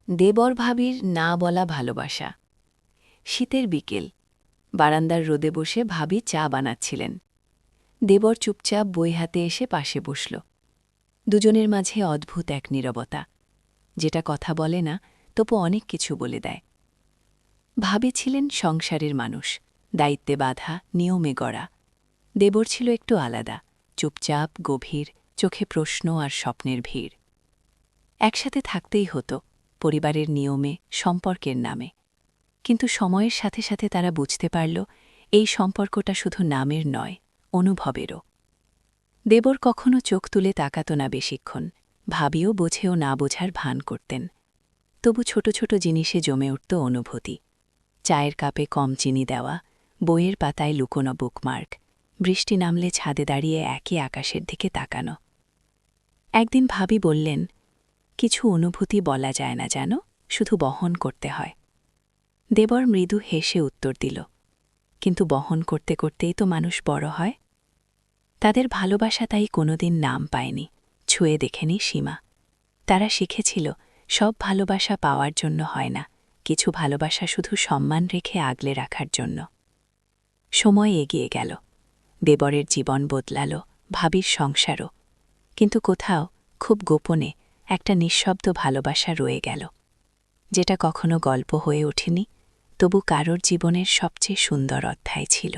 দেবর ভাবির না বলা ভালোবাসা। শীতের বিকেল, বারান্দার রোদে বসে ভাবি চা বানাচ্ছিলেন। দেবর চুপচাপ বই হাতে এসে পাশে বসল। দুজনের মাঝে অদ্ভুত এক নীরবতা, যেটা কথা বলে না, তবু অনেক কিছু বলে দেয়। ভাবি ছিলেন সংসারের মানুষ, দায়িত্বে বাঁধা, নিয়মে গড়া। দেবর ছিল একটু আলাদা, চুপচাপ, গভীর, চোখে প্রশ্ন আর স্বপ্নের ভিড়। একসাথে থাকতেই হতো, পরিবারের নিয়মে, সম্পর্কের নামে। কিন্তু সময়ের সাথে সাথে তারা বুঝতে পারল, এই সম্পর্কটা শুধু নামের নয়, অনুভবেরও। দেবর কখনো চোখ তুলে তাকাত না বেশিক্ষণ, ভাবিও বোঝেও না বোঝার ভান করতেন। তবু ছোট ছোট জিনিসে জমে উঠত অনুভূতি। চায়ের কাপে কম চিনি দেওয়া, বইয়ের পাতায় লুকোনো বুকমার্ক, বৃষ্টি নামলে ছাদে দাঁড়িয়ে একই আকাশের দিকে তাকানো। একদিন ভাবি বললেন, কিছু অনুভূতি বলা যায় না জানো, শুধু বহন করতে হয়। দেবর মৃদু হেসে উত্তর দিল, কিন্তু বহন করতে করতেই তো মানুষ বড় হয়। তাদের ভালোবাসা তাই কোনোদিন নাম পায়নি, ছুঁয়ে দেখেনি সীমা। তারা শিখেছিল, সব ভালোবাসা পাওয়ার জন্য হয় না, কিছু ভালোবাসা শুধু সম্মান রেখে আগলে রাখার জন্য। সময় এগিয়ে গেল, দেবরের জীবন বদলাল, ভাবির সংসারও। কিন্তু কোথাও, খুব গোপনে, একটা নিঃশব্দ ভালোবাসা রয়ে গেল, যেটা কখনো গল্প হয়ে ওঠেনি, তবু কারোর জীবনের সবচেয়ে সুন্দর অধ্যায় ছিল।